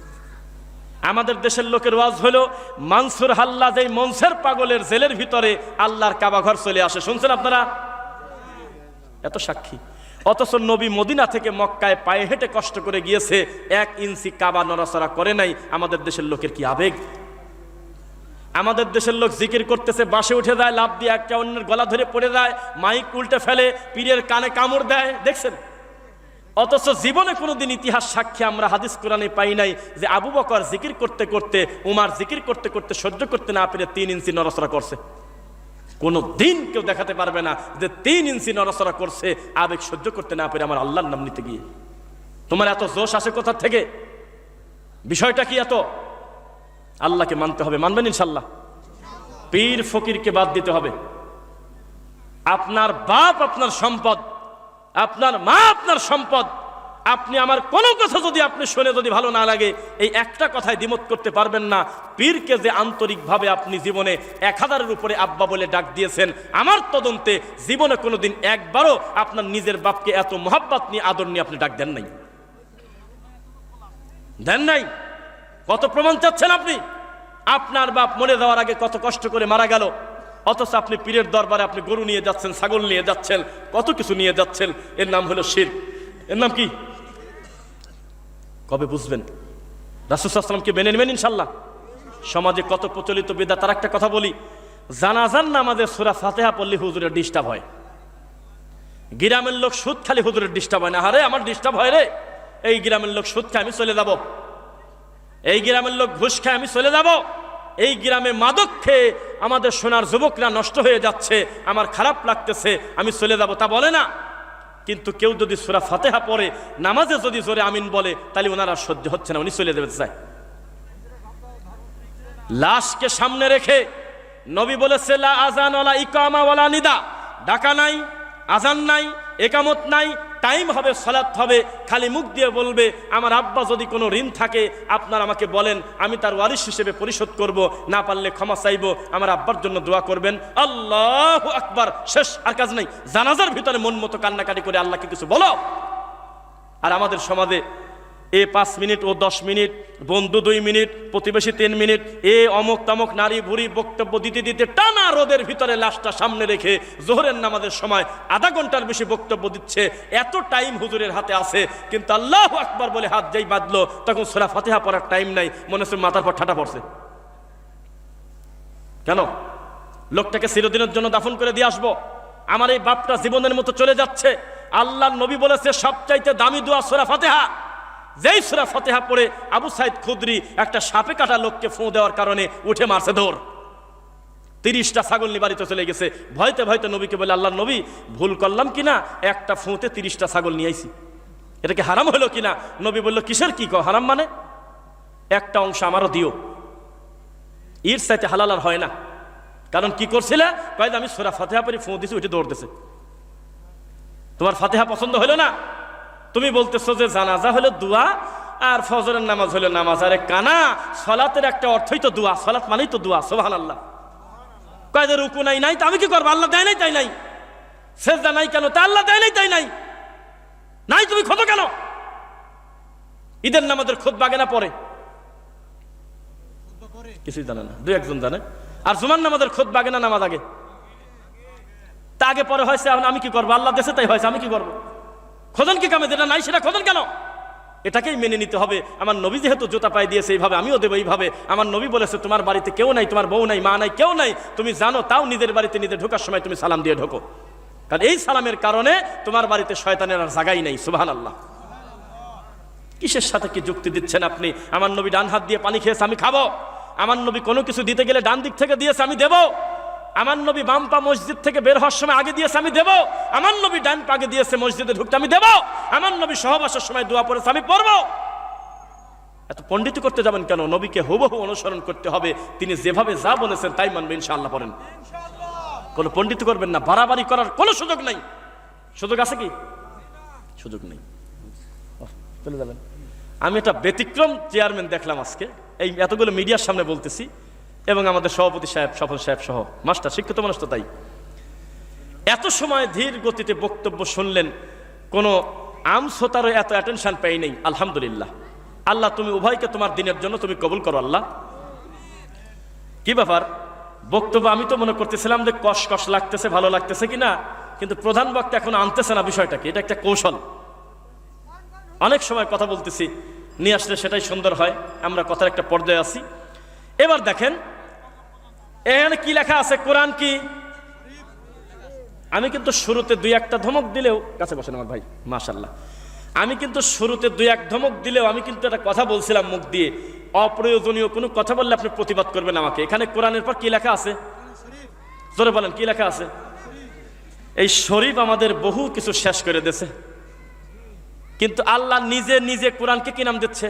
A: আমাদের দেশের লোকের ওয়াজ হলো মানসুর হাল্লাজ এই মনসের পাগলের জেলের ভিতরে আল্লাহর কাবা ঘর চলে আসে। শুনছেন আপনারা? এত সাক্ষী। অথচ নবী মদিনা থেকে মক্কায় পায়ে হেঁটে কষ্ট করে গিয়েছে, 1 ইঞ্চি কাবা নড়াচড়া করে নাই। আমাদের দেশের লোকের কি আবেগ! আমাদের দেশের লোক জিকির করতেছে, বাসে উঠে যায়, লাফ দিয়ে একটা অন্যের গলা ধরে পড়ে যায়, মাইক উল্টে ফেলে, পীরের কানে কামড় দেয়, দেখছেন? অথচ জীবনে কোনোদিন ইতিহাস সাক্ষী আমরা হাদিস কোরআনে পাই নাই যে আবু বকর জিকির করতে করতে, উমার জিকির করতে করতে সহ্য করতে না পেরে 3 ইঞ্চি নড়াচড়া করছে। কোনো দিন কেউ দেখাতে পারবে না যে 3 ইঞ্চি নড়াচড়া করছে আবেগ সহ্য করতে না পেরে আমার আল্লাহর নাম নিতে গিয়ে। তোমার এত জোশ আসে কোথা থেকে? বিষয়টা কি এত? আল্লাহকে মানতে হবে, মানবেন ইনশাল্লাহ? পীর ফকিরকে বাদ দিতে হবে। আপনার বাপ আপনার সম্পদ, আপনার মা আপনার সম্পদ। আপনি আমার কোনো কথা যদি আপনি শুনে যদি ভালো না লাগে, এই একটা কথায় দ্বিমত করতে পারবেন না। পীরকে যে আন্তরিকভাবে আপনি জীবনে 1000-এর উপরে আব্বা বলে ডাক দিয়েছেন, আমার তদন্তে জীবনে কোনোদিন একবারও আপনার নিজের বাপকে এত মহাব্বত নিয়ে, আদর নিয়ে আপনি ডাক দেন নাই। দেন নাই? কত প্রমাণ চাচ্ছেন আপনি? আপনার বাপ মরে যাওয়ার আগে কত কষ্ট করে মারা গেল, অথচ আপনি পীরের দরবারে আপনি গরু নিয়ে যাচ্ছেন, ছাগল নিয়ে যাচ্ছেন, কত কিছু নিয়ে যাচ্ছেন। এর নাম হলো শিরক। এর নাম কি? কবে বুঝবেন? রাসূল সাল্লাল্লাহু আলাইহি ওয়াসাল্লামকে মেনে নেবেন ইনশাআল্লাহ? সমাজে কত প্রচলিত বিদআত। তার একটা কথা বলি, জানাজার নামাজে সূরা ফাতিহা পড়লে হুজুরের ডিস্টার্ব হয়। গ্রামের লোক সুদ খালি, হুজুরের ডিস্টার্ব হয় না। আরে আমার ডিস্টার্ব হয় রে। এই গ্রামের লোক সুদ খায়, আমি চলে যাব। এই গ্রামের লোক ঘুষ খায়, আমি চলে যাব। এই গ্রামে মাদক খেয়ে আমাদের সোনার যুবকরা নষ্ট হয়ে যাচ্ছে, আমার খারাপ লাগতেছে, আমি চলে যাব, তা বলে না। কিন্তু কেউ যদি সূরা ফাতিহা পড়ে, নামাজে যদি জোরে আমিন বলে, তাহলে ওনার আর সহ্য হচ্ছে না, উনি চলে যেতে চায়। লাশকে সামনে রেখে নবী বলেছে, লা আযান ওয়ালা ইকামা ওয়ালা নিদা। ডাকা নাই, আজান নাই, একামত নাই, টাইম হবে, সালাত হবে। খালি মুখ দিয়ে বলবে, আমার আব্বা যদি কোনো ঋণ থাকে আপনারা আমাকে বলেন, আমি তার ওয়ারিশ হিসেবে পরিশোধ করব, না পারলে ক্ষমা চাইবো, আমার আব্বার জন্য দোয়া করবেন। আল্লাহু আকবার, শেষ, আর কাজ নাই। জানাজার ভিতরে মন মতো কান্নাকাটি করে আল্লাহকে কিছু বলো। আর আমাদের সমাজে এ 5 মিনিট, ও 10 মিনিট, বন্ধু 2 মিনিট, প্রতিবেশী 3 মিনিট, এ অমুক তমক নারী ভুরি বক্তব্য দিতে দিতে টানা রোদের ভিতরে লাশটা সামনে রেখে জোহরের নামাজের সময় আধা ঘন্টার বেশি বক্তব্য দিচ্ছে। এত টাইম হুজুরের হাতে আছে, কিন্তু আল্লাহু আকবার বলে হাত যেই বাঁধলো, তখন সূরা ফাতিহা পড়ার টাইম নাই, মনে হচ্ছে মাথার পর ঠাটা পড়ছে। কেন? লোকটাকে চিরদিনের জন্য দাফন করে দিয়ে আসবো? আমার এই বাপটা জীবনের মতো চলে যাচ্ছে। আল্লাহর নবী বলেছে, সবচাইতে দামি দোয়া সূরা ফাতিহা। যেই সূরা ফাতিহা পড়ে আবু সাইদ খুদরি একটা সাপে কাটা লোককে ফু দেওয়ার কারণে উঠে মারছে দৌড়। 30টা ছাগল নিয়ে বাড়িতে চলে গেছে। ভয়তে ভয়তে নবীকে বলে, আল্লাহর নবী, ভুল করলাম কিনা, একটা ফুঁতে 30টা ছাগল নিয়ে আইছি, এটা কি হারাম হলো কিনা? নবী বলল, কিসের কি হারাম? মানে একটা অংশ আমারও দিও। এর চাইতে হালাল আর হয় না। কারণ কি করছিলে? কয়েক আমি সূরা ফাতিহা পড়ে ফু দিছি, উঠে দৌড়তেছে। তোমার ফাতিহা পছন্দ হলো না? তুমি বলতেছো যে জানাজা হলো দোয়া আর ফজরের নামাজ হলো নামাজ। আরে কানা, সালাতের একটা অর্থই তো দোয়া, সালাত মানেই তো দোয়া। সুবহানাল্লাহ। কয়দের রুকু নাই, নাই তো আমি কি করবো? আল্লাহ দেয় নাই তাই নাই। সেজদা নাই কেন? তা আল্লাহ দেয় নাই তাই নাই। নাই তুমি খোদো কেন? ঈদের নামাজের খুতবা আগে না পরে? কিছুই জানে না, 2-1 জন জানে। আর জুমার নামাজের খুতবা আগে না নামাজ আগে? তা আগে পরে হয়েছে, আমি কি করবো? আল্লাহ দেশে তাই হয়েছে, আমি কি করবো? খোঁজেন কি কামে? যেটা নাই সেটা খোঁজেন কেন? এটাকেই মেনে নিতে হবে। আমার নবী যেহেতু জুতা পায়ে দিয়েছে এইভাবে, আমিও দেবো এইভাবে। আমার নবী বলেছে, তোমার বাড়িতে কেউ নাই, তোমার বউ নাই, মা নাই, কেউ নাই, তুমি জানো, তাও নিজের বাড়িতে নিজে ঢোকার সময় তুমি সালাম দিয়ে ঢোকো। কারণ এই সালামের কারণে তোমার বাড়িতে শয়তানের আর জায়গাই নাই। সুবহানাল্লাহ। কিসের সাথে কি যুক্তি দিচ্ছেন আপনি? আমার নবী ডান হাত দিয়ে পানি খেয়েছে, আমি খাবো। আমার নবী কোনো কিছু দিতে গেলে ডান দিক থেকে দিয়েছে, আমি দেবো। আমার নবী বাম পা মসজিদ থেকে বের হওয়ার সময় আগে দিয়েছে, আমি দেব। আমার নবী ডান পা আগে দিয়েছে মসজিদে ঢুকতে, আমি দেব। আমার নবী সহবাসের সময় দোয়া পড়েছে, আমি পড়বো। এত পণ্ডিত করতে যাবেন কেন? নবীকে হুবহু অনুসরণ করতে হবে। তিনি যেভাবে যা বলেছেন তাই মানবে ইনশাআল্লাহ। পড়েন, কোনো পণ্ডিত করবেন না। বাড়াবাড়ি করার কোনো সুযোগ নাই। সুযোগ আছে কি? সুযোগ নেই। চলে যাবেন। আমি একটা ব্যতিক্রম চেয়ারম্যান দেখলাম আজকে, এই এতগুলো মিডিয়ার সামনে বলতেছি, এবং আমাদের সভাপতি সাহেব, সফল সাহেব সহ মাস্টার, শিক্ষিত মানুষ তো তাই। এত সময় ধীর গতিতে বক্তব্য শুনলেন, কোনো আম শ্রোতারও এত অ্যাটেনশন পাই নেই। আলহামদুলিল্লাহ। আল্লাহ তুমি উভয়কে তোমার দিনের জন্য তুমি কবুল করো আল্লাহ। কি ব্যাপার বক্তব্য? আমি তো মনে করতেছিলাম যে কষ কষ লাগতেছে, ভালো লাগতেছে কিনা, কিন্তু প্রধান বক্তা এখন আনতেছে না বিষয়টাকে, এটা একটা কৌশল। অনেক সময় কথা বলতেছি, নিয়ে আসলে সেটাই সুন্দর হয়, আমরা কথার একটা পর্যায়ে আছি। এবার দেখেন এখানে কি লেখা আছে, কোরআন কি। আমি কিন্তু শুরুতে দুই একটা ধমক দিলেও, কাছে বসেন আমার ভাই, মাশাআল্লাহ, আমি কিন্তু শুরুতে দুই এক ধমক দিলেও আমি কিন্তু একটা কথা বলছিলাম মুখ দিয়ে, অপ্রয়োজনীয় কোনো কথা বললে আপনি প্রতিবাদ করবেন আমাকে। এখানে কোরআনের পর কি লেখা আছে, জোরে বলেন কি লেখা আছে। এই শরীফ আমাদের বহু কিছু শেষ করে দিয়েছে, কিন্তু আল্লাহ নিজে নিজে কোরআনকে কি নাম দিচ্ছে,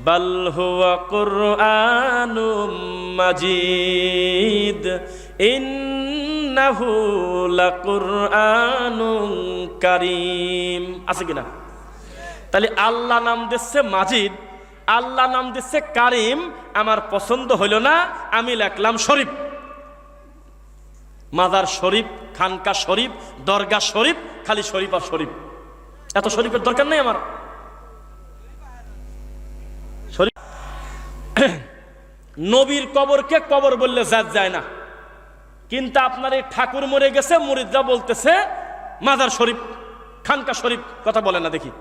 A: বাল হুয়া কুরআনুম মাজিদ ইন্নাহু লাকুরআনুন কারীম, আছে কিনা। তাহলে আল্লাহ নাম দিচ্ছে মাজিদ, আল্লাহ নাম দিচ্ছে কারিম, আমার পছন্দ হইল না, আমি লিখলাম শরীফ। মাজার শরীফ, খানকা শরীফ, দরগা শরীফ, খালি শরীফ আর শরীফ, এত শরীফের দরকার নেই আমার। শরীফ নবীর কবরকে কবর বললে জাত যায় না, কিন্তু আপনার এই ঠাকুর মরে গেছে, মুরিদরা বলতেছে মাজার শরীফ, খানকা শরীফ, কথা বলে না দেখি।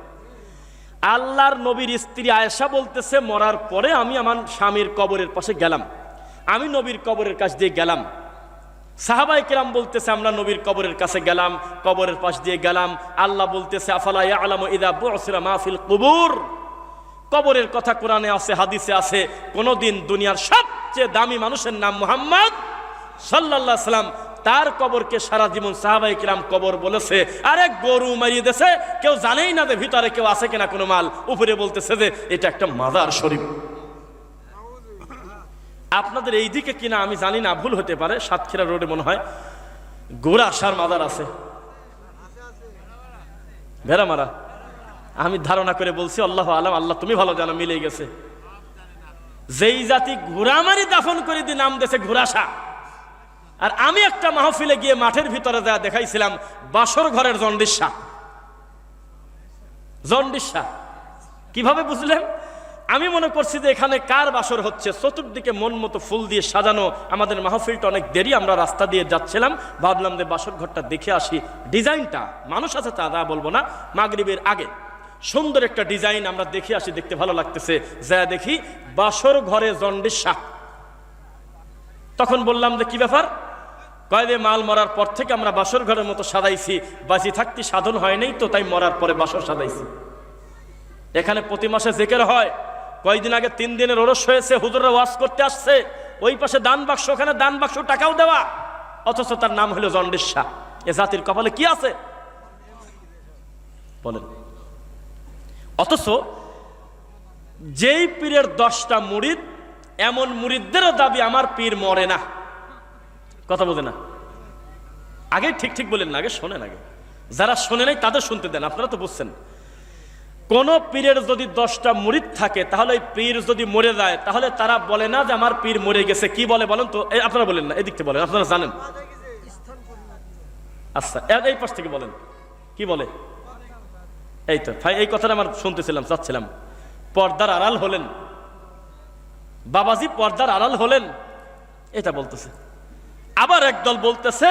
A: আল্লাহর নবীর স্ত্রী আয়েশা বলতেছে, মরার পরে আমি আমার স্বামীর কবরের পাশে গেলাম, আমি নবীর কবরের কাছ দিয়ে গেলাম। সাহাবায়ে কেরাম বলতেছে, আমরা নবীর কবরের কাছে গেলাম, কবরের পাশ দিয়ে গেলাম। আল্লাহ বলতেছে, আফালা ইয়ালামু ইযা বু'সিরা মা ফিল কুবুর। কবরের কথা কোরআনে আছে, হাদিসে আছে। কোনদিন দুনিয়ার সবচেয়ে দামি মানুষের নাম মুহাম্মদ সাল্লাল্লাহু আলাইহি সাল্লাম, তার কবরকে সারা জীবন সাহাবায়ে কিরাম কবর বলেছে। আরে গরু মারিয়ে দিয়েছে, কেউ জানেই না যে ভিতরে কেউ আছে কিনা কোনো মাল, উপরে বলতেছে যে এটা একটা মাজার শরীফ। আপনাদের এই দিকে কিনা আমি জানি না, ভুল হতে পারে, সাতক্ষীরা রোডে মনে হয় গোরাসার মাজার আছে, ভেড়ামারা, আমি ধারণা করে বলছি, আল্লাহ আলাম, আল্লাহ তুমি ভালো জানো, মিলে গেছে। যেই জাতি ঘোড়ামারি দাফন করে দিয়ে নাম দিয়েছে ঘোরাসা। আর আমি একটা মাহফিলে গিয়ে মাঠের ভিতরে যা দেখাইছিলাম বাসর ঘরের জন্ডিসা। জন্ডিসা কিভাবে বুঝলেন? আমি মনে করছি যে এখানে কার বাসর হচ্ছে, চতুর্দিকে মন মতো ফুল দিয়ে সাজানো। আমাদের মাহফিলটা অনেক দেরি, আমরা রাস্তা দিয়ে যাচ্ছিলাম, ভাবলাম যে বাসর ঘরটা দেখে আসি, ডিজাইনটা, মানুষ আছে তা বলবো না, মাগরিবের আগে সুন্দর একটা ডিজাইন, আমরা দেখে আসি, দেখতে ভালো লাগতেছে। যা দেখি বাসর ঘরে জন্ডিসা। তখন বললাম যে কি ব্যাপার? কয়েদে মাল মরার পর থেকে আমরা বাসর ঘরের মতো সাজাইছি, বাঁচি থাকতে সাধন হয় নাই তো, তাই মরার পরে বাসর সাজাইছি। এখানে প্রতি মাসে জিকির হয়, কয়েকদিন আগে 3 দিনের ওরস হয়েছে, হুজুররা ওয়াজ করতে আসছে, ওই পাশে দান বাক্স, ওখানে দান বাক্স টাকাও দেওয়া, অথচ তার নাম হলো জন্ডিসা। এ জাতির কপালে কি আছে বলেন? অথচ যেই পীরের 10টা মুরিদ, এমন মুরিদদেরও দাবি আমার পীর মরে না। কথা বোঝে না, আগে ঠিক ঠিক বলেন না, আগে শোনেন, আগে যারা শোনে নাই তাদের শুনতে দেন। আপনারা তো বুঝছেন, কোন পীরের যদি 10টা মুরিদ থাকে, তাহলে এই পীর যদি মরে যায়, তাহলে তারা বলে না যে আমার পীর মরে গেছে। কি বলে বলেন তো? আপনারা বলেন না, এদিক থেকে বলেন, আপনারা জানেন। আচ্ছা, এই পাশ থেকে বলেন, কি বলে? এই তো ভাই, এই কথাটা আমার শুনতেছিলাম, চাচ্ছিলাম। পর্দার আড়াল হলেন বাবাজি, পর্দার আড়াল হলেন, এটা বলতেছে। আবার একদল বলতেছে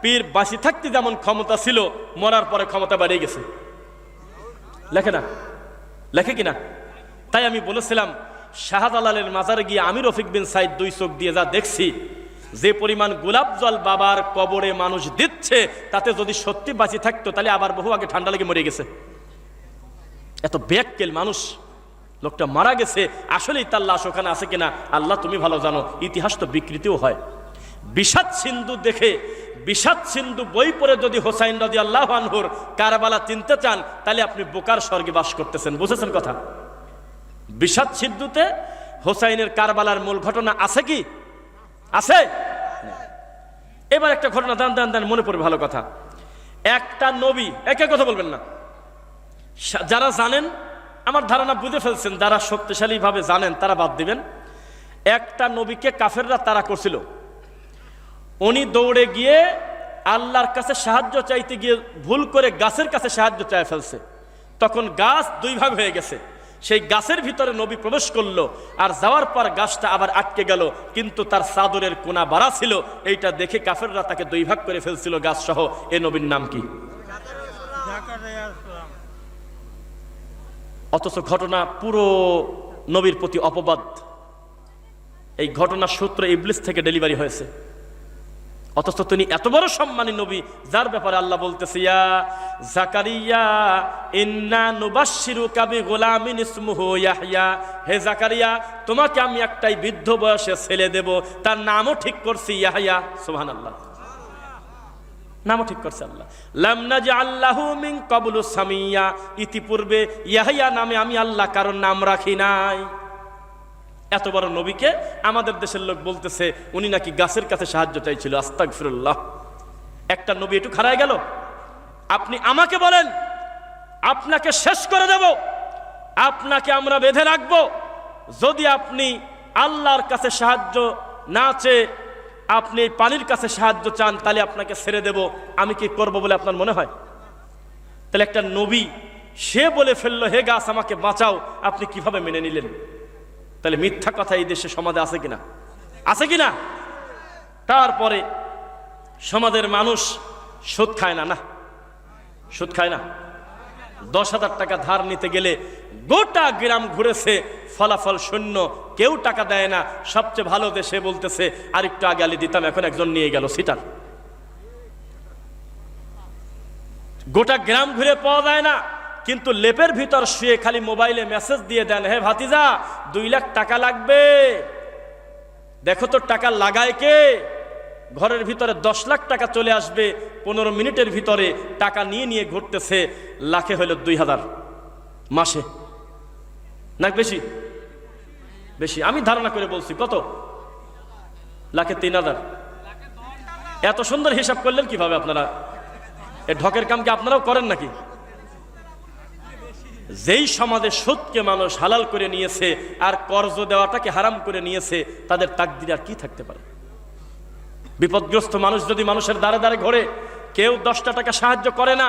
A: পীর বাঁচি থাকতে যেমন ক্ষমতা ছিল, মরার পরে ক্ষমতা বাড়িয়ে গেছে। লেখে না, লেখে কিনা? তাই আমি বলেছিলাম, শাহজালালের মাজারে গিয়ে আমি রফিক বিন সাইদ 2 চোখ দিয়ে যা দেখছি, যে পরিমাণ গোলাপ জল বাবার কবরে মানুষ দিচ্ছে, তাতে যদি সত্যি বাঁচি থাকতো তাহলে আবার বহু আগে ঠান্ডা লেগে মরে গেছে। এত বেয়াক্কেল মানুষ, লোকটা মারা গেছে, আসলেই তার লাশ ওখানে আছে কিনা আল্লাহ তুমি ভালো জানো। ইতিহাস তো বিকৃতিও হয়। বিষাদ সিন্ধু দেখে, বিষাদ সিন্ধু বই পড়ে যদি হোসাইন রাদিয়াল্লাহু আনহুর কারবালা চিনতে চান, তাহলে আপনি বোকার স্বর্গে বাস করতেছেন। বুঝেছেন কথা? বিষাদ সিন্ধুতে হোসাইনের কারবালার মূল ঘটনা আছে কি? আছে। এবার একটা ঘটনা দান মনে পড়বে, ভালো কথা। একটা নবী, একে কথা বলবেন না, যারা জানেন আমার ধারণা বুঝে ফেলছেন, যারা শক্তিশালী ভাবে জানেন তারা বাদ দিবেন। একটা নবীকে কাফেররা তাড়া করছিল, উনি দৌড়ে গিয়ে আল্লাহর কাছে সাহায্য চাইতে গিয়ে ভুল করে গাছের কাছে সাহায্য চাই ফেলছে। তখন গাছ 2 ভাগ হয়ে গেছে, সেই গাছের ভিতরে নবী প্রবেশ করলো, আর যাওয়ার পর গাছটা আবার আটকে গেল, কিন্তু তার চাদরের কোনা বাড়া ছিল। এইটা দেখে কাফেররা তাকে দুই ভাগ করে ফেলছিল গাছ সহ। এ নবীর নাম কি? অথচ ঘটনা পুরো নবীর প্রতি অপবাদ। এই ঘটনার সূত্র ইবলিস থেকে ডেলিভারি হয়েছে। অথচ তিনি এত বড় সম্মানী নবী, যার ব্যাপারে আল্লাহ বলতেছে, ইয়া জাকারিয়া ইন্না নুবাশশিরুকা বিগুলামিন ইসমুহু ইয়াহইয়া, হে জাকারিয়া তোমাকে আমি একটাই বৃদ্ধ বয়সে ছেলে দেব, তার নামও ঠিক করছি ইয়াহইয়া। সুবহানাল্লাহ, নামও ঠিক করছে আল্লাহ। লাম নাজআল লাহু মিন ক্বাবলু সামিয়্যা, ইতিপূর্বে ইয়াহইয়া নামে আমি আল্লাহ কারণ নাম রাখি নাই। এত বড় নবীকে আমাদের দেশের লোক বলতেছে উনি নাকি গাছের কাছে সাহায্য চাইছিল। আস্তাগফিরুল্লাহ, একটা নবী একটু খাড়ায় গেল। আপনি আমাকে বলেন, আপনাকে শেষ করে দেব, আপনাকে আমরা বেঁধে রাখবো, যদি আপনি আল্লাহর কাছে সাহায্য না চেয়ে আপনি পানির কাছে সাহায্য চান, তাহলে আপনাকে ছেড়ে দেব। আমি কি করব বলে আপনার মনে হয়? তাহলে একটা নবী সে বলে ফেললো, হে গাছ আমাকে বাঁচাও, আপনি কিভাবে মেনে নিলেন? তাহলে মিথ্যা কথা এই দেশে সমাজে আছে কিনা? আছে কিনা? তারপরে সমাজের মানুষ সুদ খায় না, না সুদ খায় না। 10,000 টাকা ধার নিতে গেলে গোটা গ্রাম ঘুরেছে, ফলাফল শূন্য, কেউ টাকা দেয় না। সবচেয়ে ভালো দেশে বলতেছে আর একটু আগে আলি দিতাম, এখন একজন নিয়ে গেল সিটার। গোটা গ্রাম ঘুরে পাওয়া যায় না, কিন্তু লেপের ভিতর শুয়ে খালি মোবাইলে মেসেজ দিয়ে দেন, হে ভাতিজা 2 লাখ টাকা লাগবে, দেখো তো টাকা লাগায় কে। ঘরের ভিতরে 10 লাখ টাকা চলে আসবে 15 মিনিটের ভিতরে। টাকা নিয়ে নিয়ে ঘুরতেছে, লাখে হইল 2000 মাসে, না বেশি? বেশি, আমি ধারণা করে বলছি। কত? লাখে 3000। এত সুন্দর হিসাব করলেন কিভাবে আপনারা? এ ঢকের কাম কি আপনারাও করেন নাকি? যেই সমাজে সুদকে মানুষ হালাল করে নিয়েছে আর কর্জ দেওয়াটাকে হারাম করে নিয়েছে, তাদের তাকদির আর কি থাকতে পারে? বিপদগ্রস্ত মানুষ যদি মানুষের দ্বারে দ্বারে ঘোরে, কেউ 10টা টাকা সাহায্য করে না,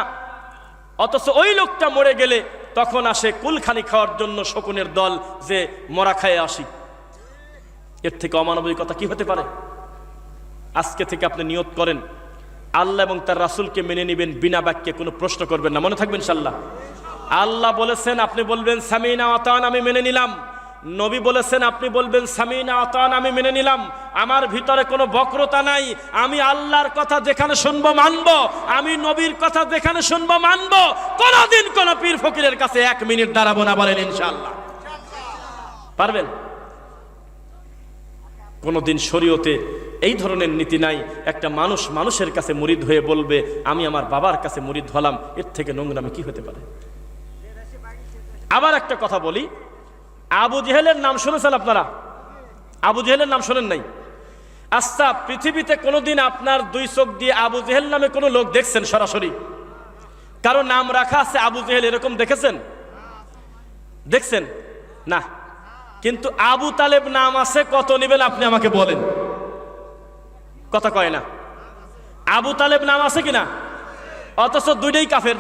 A: অথচ ওই লোকটা মরে গেলে তখন আসে কুলখানি খাওয়ার জন্য শকুনের দল, যে মরা খায় আসি। এর থেকে অমানবিকতা কি হতে পারে? আজকে থেকে আপনি নিয়ত করেন, আল্লাহ এবং তার রাসূলকে মেনে নেবেন, বিনা বাক্যে কোনো প্রশ্ন করবেন না। মনে থাকবেন ইনশাআল্লাহ। আল্লাহ বলেছেন, আপনি বলবেন সামিনা আতান, আমি মেনে নিলাম। নবী বলেছেন, আপনি বলবেন সামিনা আতান, আমি মেনে নিলাম। আমার ভিতরে কোনো বক্রতা নাই। আমি আল্লাহর কথা যেখানে শুনবো মানবো, আমি নবীর কথা যেখানে শুনবো মানবো। কোনদিন কোন পীর ফকিরের কাছে 1 মিনিট দাঁড়াবো না, বলেন ইনশাআল্লাহ। পারবেন? কোনদিন শরীয়তে এই ধরনের নীতি নাই। একটা মানুষ মানুষের কাছে মুরিদ হয়ে বলবে আমি আমার বাবার কাছে মুরিদ হলাম, এর থেকে নোংরামি কি হতে পারে? আবার একটা কথা বলি, আবু জেহেলের নাম শুনেছেন আপনারা? আবু জেহেলের নাম শোনেন নাই? আচ্ছা, পৃথিবীতে কোনোদিন আপনার 2 চোখ দিয়ে আবু জেহেল নামে কোনো লোক দেখছেন সরাসরি? কারো নাম রাখা আছে আবু জেহেল, এরকম দেখেছেন? দেখছেন না? কিন্তু আবু তালেব নাম আছে, কত নেবেন আপনি আমাকে বলেন? কথা কয় না। আবু তালেব নাম আছে কিনা? অথচ দুইটাই কাফের।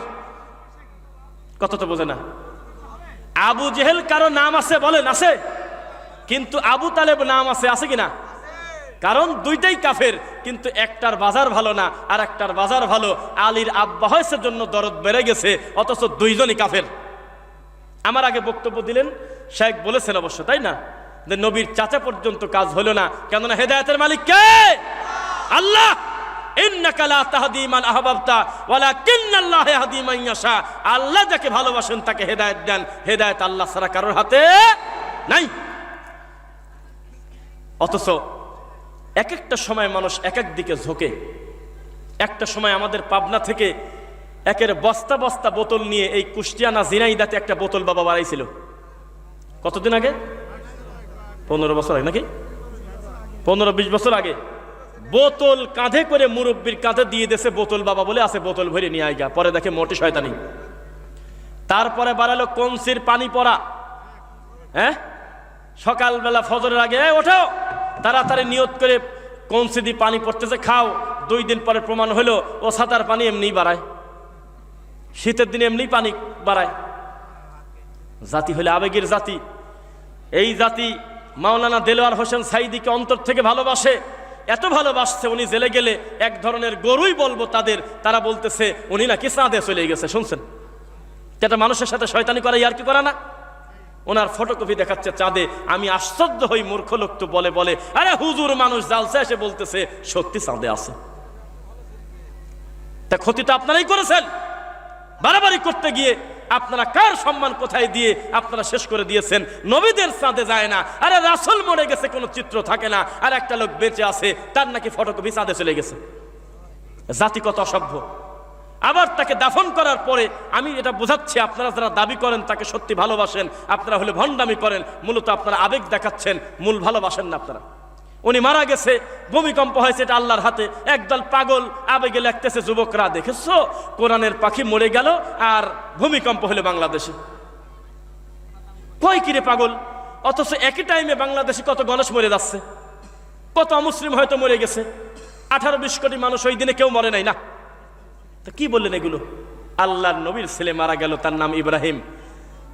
A: কত তো বোঝে না। আবু জেহেল কারো নাম আছে বলেন? আছে। কিন্তু আবু তালেব নাম আছে কিনা? কারণ দুইটাই কাফের, কিন্তু একটার বাজার ভালো না আর একটার বাজার ভালো। আলীর আব্বা হয়েছে জন্য দরদ বেড়ে গেছে, অথচ দুইজনই কাফের। আমার আগে বক্তব্য দিলেন শাইখ, বলেছেন অবশ্য, তাই না, যে নবীর চাচা পর্যন্ত কাজ হলো না। কেননা হেদায়েতের মালিক কে? আল্লাহ। ইন্নাকা লা তাহদি মান আহবাবতা ওয়ালাকিন্নাল্লাহ ইয়াহদি মান ইয়াশা। আল্লাহ যাকে ভালোবাসেন তাকে হেদায়েত দেন। হেদায়েত আল্লাহ ছাড়া কারোর হাতে নাই। অথচ এক একটা সময় মানুষ এক এক দিকে ঝোঁকে। একটা সময় আমাদের পাবনা থেকে একের বস্তা বস্তা বোতল নিয়ে এই কুষ্টিয়া না ঝিনাইদাতে একটা বোতল বাবা বাড়াইছিল। কতদিন আগে? 15 বছর আগে নাকি? 15-20 বছর আগে বোতল কাঁধে করে মুরব্বীর কাঁধে দিয়ে দেশে, বোতল বাবা বলে আছে, বোতল ভরে নিয়ে আইগা। পরে দেখে মোটে শয়তানি। তারপরে বাড়ালো কঞ্চির পানি পড়া। হ্যাঁ, সকালবেলা ফজরের আগে ওঠো, তাড়াতাড়ি নিয়ত করে কঞ্চি দিয়ে পানি পড়তেছে, খাও। 2 দিন পরে প্রমাণ হলো ও ছাতার পানি এমনিই বাড়ায়, শীতের দিনে এমনি পানি বাড়ায়। জাতি হলে আবেগের জাতি। এই জাতি মাওলানা দেলোয়ার হোসেন সাঈদীকে অন্তর থেকে ভালোবাসে, এত ভালোবাসছে উনি জেলে গেলে এক ধরনের গরুই বলবো তাদের, তারা বলতেছে উনি নাকি চাঁদে চলে গেছে। শুনছেন? এটা মানুষের সাথে শয়তানি করা আর কি করা না? ওনার ফটোকপি দেখাচ্ছে চাঁদে। আমি আশ্চর্য হই, মূর্খ লোক তো বলে বলে আরে হুজুর মানুষ জালসা এসে বলতেছে সত্যি চাঁদে আছে। তা ক্ষতি তো আপনারাই করেছেন। বাড়াবাড়ি করতে গিয়ে আপনারা কার সম্মান কোথায় দিয়ে আপনারা শেষ করে দিয়েছেন। নবীদের চাঁদে যায় না, আরে রাসূল মরে গেছে কোনো চিত্র থাকে না, আর একটা লোক বেঁচে আছে তার নাকি ফটোকপি চাঁদে চলে গেছে। জাতি কত অসভ্য। আবার তাকে দাফন করার পরে আমি এটা বোঝাচ্ছি, আপনারা যারা দাবি করেন তাকে সত্যি ভালোবাসেন, আপনারা হলে ভণ্ডামি করেন, মূলত আপনারা আবেগ দেখাচ্ছেন, মূল ভালোবাসেন না আপনারা। উনি মারা গেছে, ভূমিকম্প হয়েছে, এটা আল্লাহর হাতে। একদল পাগল আবেগে লাগতেছে, যুবকরা দেখেছো কোরআনের পাখি মরে গেল আর ভূমিকম্প হলো বাংলাদেশে। কয় কিরে পাগল? অথচ একই টাইমে বাংলাদেশে কত গণেশ মরে যাচ্ছে, কত অমুসলিম হয়তো মরে গেছে। 18-20 কোটি মানুষ ওই দিনে কেউ মরে নাই না। তা কি বললেন এগুলো? আল্লাহর নবীর ছেলে মারা গেল, তার নাম ইব্রাহিম।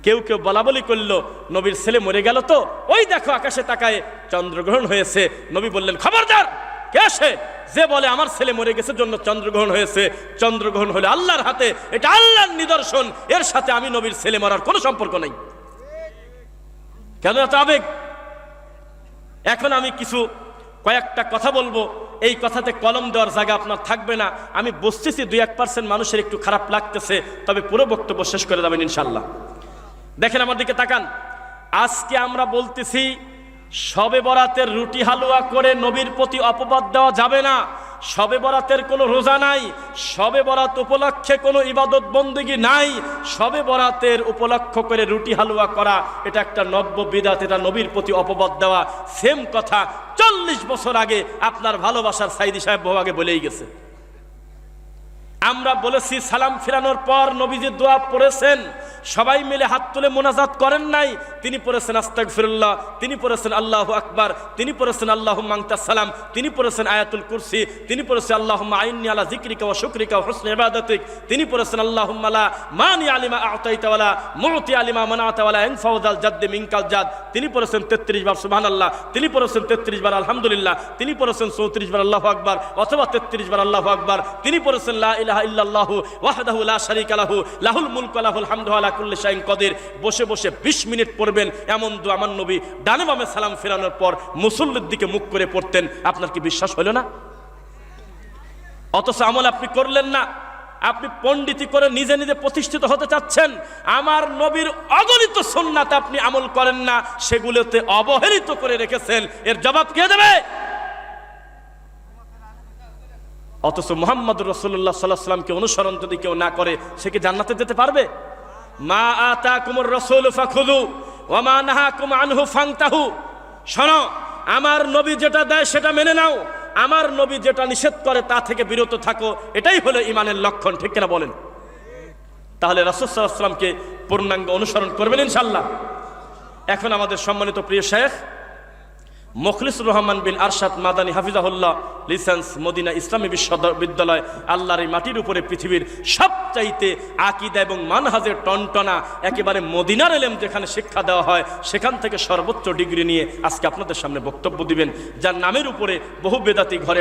A: কেউ কেউ বলা বলি করলো নবীর ছেলে মরে গেল তো ওই দেখো আকাশে তাকায় চন্দ্রগ্রহণ হয়েছে। নবী বললেন খবরদার, কে সে যে বলে আমার ছেলে মরে গেছে জন্য চন্দ্রগ্রহণ হয়েছে? চন্দ্রগ্রহণ হলে আল্লাহর হাতে, এটা আল্লাহর নিদর্শন, এর সাথে আমি নবীর ছেলে মরার কোনো সম্পর্ক নেই। কেন এত আবেগ? এখন আমি কয়েকটা কথা বলবো, এই কথাতে কলম দেওয়ার জায়গা আপনার থাকবে না। আমি বুঝতেছি 2-1% মানুষের একটু খারাপ লাগতেছে, তবে পুরো বক্তব্য শেষ করে যাবেন ইনশাল্লাহ। দেখেন আমার দিকে তাকান। আজকে আমরা বলতেছি শবে বরাতের রুটি হালুয়া করে নবীর প্রতি অপবাদ দেওয়া যাবে না। শবে বরাতের কোনো রোজা নাই, শবে বরাত উপলক্ষে কোনো ইবাদত বন্দেগী নাই। শবে বরাতের উপলক্ষ করে রুটি হালুয়া করা এটা একটা নব্য বিদআত, এটা নবীর প্রতি অপবাদ দেওয়া। সেম কথা 40 বছর আগে আপনার ভালোবাসার সাইদি সাহেব বহু আগে বলেই গেছে। আমরা বলেছি সালাম ফিরানোর পর নবীজি দোয়া পড়েছেন, সবাই মিলে হাত তুলে মোনাজাত করেন নাই। তিনি পড়েছেন আস্তাগফিরুল্লাহ, তিনি পড়েছেন আল্লাহু আকবার, তিনি পড়েছেন আল্লাহুম্মা আনতাস সালাম, তিনি পড়েছেন আয়াতুল কুরসি, তিনি পড়েছেন আল্লাহুম্মা আইন্নী আলা যিকরিকা ওয়া শুকরিকা ওয়া হুসনি ইবাদাতিক, তিনি পড়েছেন আল্লাহুম্মা লা মানি আলিমা আ'তাইতা ওয়া লা মু'তি আলিমা মানাতা ওয়া লা ইনফাউযাল জাদ্দি মিনকাল জাদ, তিনি পড়েছেন 33 বার সুবহানাল্লাহ, তিনি পড়েছেন 33 বার আলহামদুলিল্লাহ, তিনি পড়েছেন 34 বার আল্লাহু আকবার অথবা 33 বার আল্লাহু আকবার, তিনি পড়েছেন লা ইলাহা ইল্লাল্লাহু ওয়াহদাহু লা শারীকা লাহু লাহুল মুলকু ওয়া লাহুল হামদু ওয়া লা কুল্লি শাইইন কাদির। বসে বসে 20 মিনিট পড়বেন এমন দোয়া আমার নবী ডানে বামে সালাম ফেরানোর পর মুসল্লির দিকে মুখ করে পড়তেন। আপনার কি বিশ্বাস হলো না? অথচ আমল আপনি করলেন না। আপনি পণ্ডিতি করে নিজে নিজে প্রতিষ্ঠিত হতে চাচ্ছেন। আমার নবীর অগণিত সুন্নাত আপনি আমল করেন না, সেগুলোতে অবহেলিত করে রেখেছেন। এর জবাব কে দেবে? অথচ মুহাম্মদুর রাসূলুল্লাহ সাল্লাল্লাহু আলাইহি ওয়াসাল্লামকে অনুসরণ যদি কেউ না করে সে কি জান্নাতে যেতে পারবে? মা আতাকুমুর রাসূলু ফাখুযু ওয়া মা নাহাকুম আনহু ফান্তাহু। শোনো, আমার নবী যেটা দেয় সেটা মেনে নাও, আমার নবী যেটা নিষেধ করে তা থেকে বিরত থাকো। এটাই হলো ঈমানের লক্ষণ, ঠিক কিনা বলেন? তাহলে রাসূল সাল্লাল্লাহু আলাইহি ওয়াসাল্লামকে পূর্ণাঙ্গ অনুসরণ করবেন ইনশাআল্লাহ। এখন আমাদের সম্মানিত প্রিয় শেখ মুখলিসুর রহমান বিন আরশাদ মাদানী হাফিজাহুল্লাহ, লিসেন্স, মদিনা ইসলামী বিশ্ববিদ্যালয়, আল্লাহর এই মাটির উপরে পৃথিবীর সবচাইতে আকীদা এবং মানহাজের টনটনা একেবারে মদিনার ইলম যেখানে শিক্ষা দেওয়া হয় সেখান থেকে সর্বোচ্চ ডিগ্রি নিয়ে আজকে আপনাদের সামনে বক্তব্য দিবেন, যার নামের উপরে বহু বেদাতি ঘরে